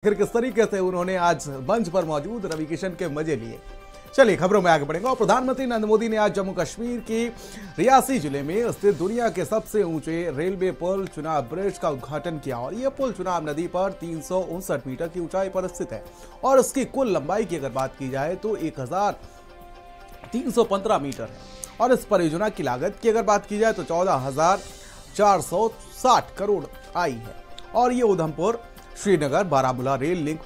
फिर किस तरीके से उन्होंने आज मंच पर मौजूद रवि किशन के मजे लिए। चलिए खबरों में आगे बढ़ेंगे। और प्रधानमंत्री नरेंद्र मोदी ने आज जम्मू कश्मीर की रियासी जिले में स्थित दुनिया के सबसे ऊंचे रेलवे पुल चुनाव ब्रिज का उद्घाटन किया। और यह पुल चुनाव नदी पर 359 मीटर की ऊंचाई पर स्थित है और इसकी कुल लंबाई की अगर बात की जाए तो 1315 मीटर है। और इस परियोजना की लागत की अगर बात की जाए तो 14,460 करोड़ आई है। और ये उधमपुर श्रीनगर बारामूला रेल लिंक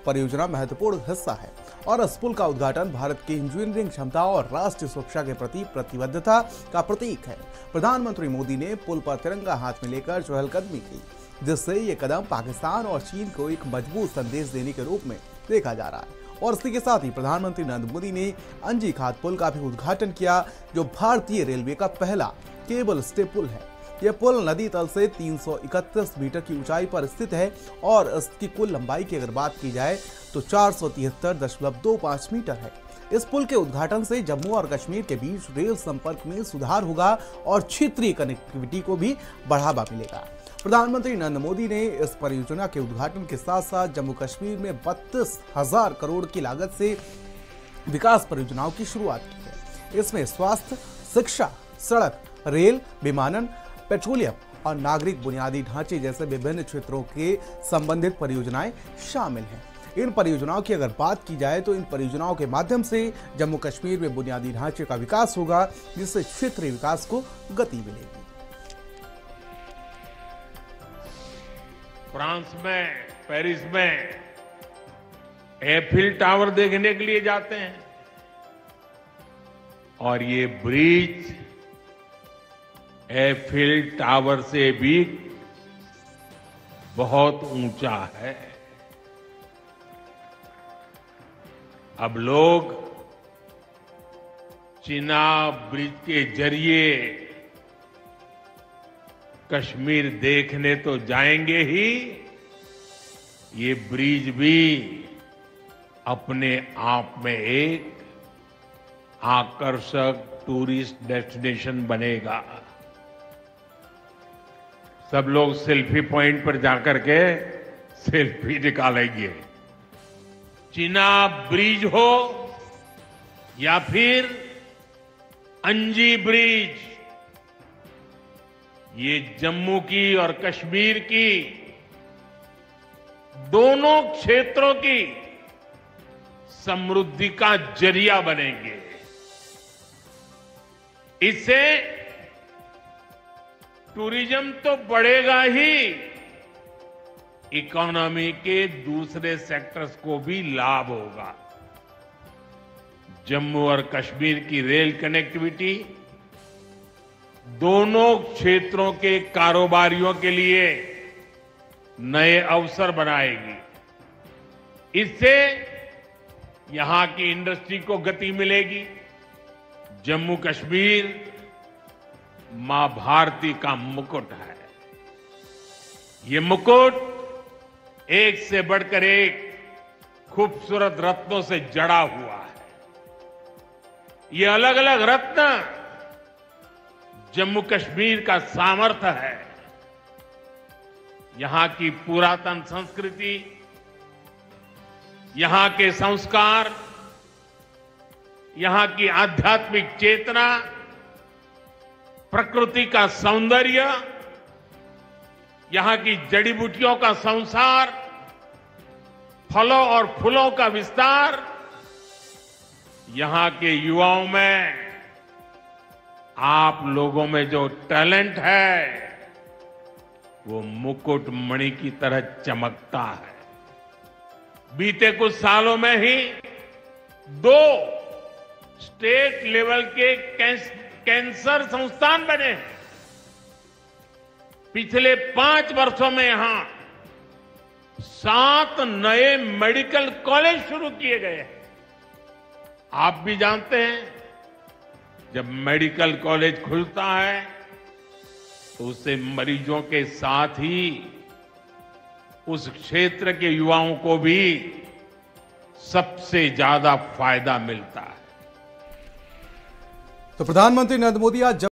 परियोजना महत्वपूर्ण हिस्सा है। और इस पुल का उद्घाटन भारत की इंजीनियरिंग क्षमता और राष्ट्रीय सुरक्षा के प्रति प्रतिबद्धता का प्रतीक है। प्रधानमंत्री मोदी ने पुल पर तिरंगा हाथ में लेकर चहलकदमी की, जिससे ये कदम पाकिस्तान और चीन को एक मजबूत संदेश देने के रूप में देखा जा रहा है। और इसी के साथ ही प्रधानमंत्री नरेंद्र मोदी ने अंजी खात पुल का भी उद्घाटन किया, जो भारतीय रेलवे का पहला केबल स्टे पुल है। यह पुल नदी तल से 331 मीटर की ऊंचाई पर स्थित है और इसकी कुल लंबाई की अगर बात की जाए तो 473.25 मीटर है। इस पुल के उद्घाटन से जम्मू और कश्मीर के बीच रेल संपर्क में सुधार होगा और क्षेत्रीय कनेक्टिविटी को भी बढ़ावा मिलेगा। प्रधानमंत्री नरेंद्र मोदी ने इस परियोजना के उद्घाटन के साथ साथ जम्मू कश्मीर में 32,000 करोड़ की लागत से विकास परियोजनाओं की शुरुआत की है। इसमें स्वास्थ्य, शिक्षा, सड़क, रेल, विमानन, पेट्रोलियम और नागरिक बुनियादी ढांचे जैसे विभिन्न क्षेत्रों के संबंधित परियोजनाएं शामिल हैं। इन परियोजनाओं की अगर बात की जाए तो इन परियोजनाओं के माध्यम से जम्मू कश्मीर में बुनियादी ढांचे का विकास होगा, जिससे क्षेत्रीय विकास को गति मिलेगी। फ्रांस में, पेरिस में एफिल टावर देखने के लिए जाते हैं और ये ब्रिज एफिल टावर से भी बहुत ऊंचा है। अब लोग चिनाब ब्रिज के जरिए कश्मीर देखने तो जाएंगे ही, ये ब्रिज भी अपने आप में एक आकर्षक टूरिस्ट डेस्टिनेशन बनेगा। सब लोग सेल्फी पॉइंट पर जाकर के सेल्फी निकालेंगे। चिनाब ब्रिज हो या फिर अंजी ब्रिज, ये जम्मू की और कश्मीर की दोनों क्षेत्रों की समृद्धि का जरिया बनेंगे। इससे टूरिज्म तो बढ़ेगा ही, इकोनॉमी के दूसरे सेक्टर्स को भी लाभ होगा। जम्मू और कश्मीर की रेल कनेक्टिविटी दोनों क्षेत्रों के कारोबारियों के लिए नए अवसर बनाएगी। इससे यहां की इंडस्ट्री को गति मिलेगी। जम्मू कश्मीर मां भारती का मुकुट है। ये मुकुट एक से बढ़कर एक खूबसूरत रत्नों से जड़ा हुआ है। ये अलग अलग रत्न जम्मू कश्मीर का सामर्थ्य है। यहां की पुरातन संस्कृति, यहां के संस्कार, यहां की आध्यात्मिक चेतना, प्रकृति का सौंदर्य, यहां की जड़ी बूटियों का संसार, फलों और फूलों का विस्तार, यहां के युवाओं में, आप लोगों में जो टैलेंट है वो मुकुट मणि की तरह चमकता है। बीते कुछ सालों में ही 2 स्टेट लेवल के कैंसर संस्थान बने हैं। पिछले 5 वर्षों में यहां 7 नए मेडिकल कॉलेज शुरू किए गए हैं। आप भी जानते हैं, जब मेडिकल कॉलेज खुलता है तो उससे मरीजों के साथ ही उस क्षेत्र के युवाओं को भी सबसे ज्यादा फायदा मिलता है। तो प्रधानमंत्री नरेंद्र मोदी आज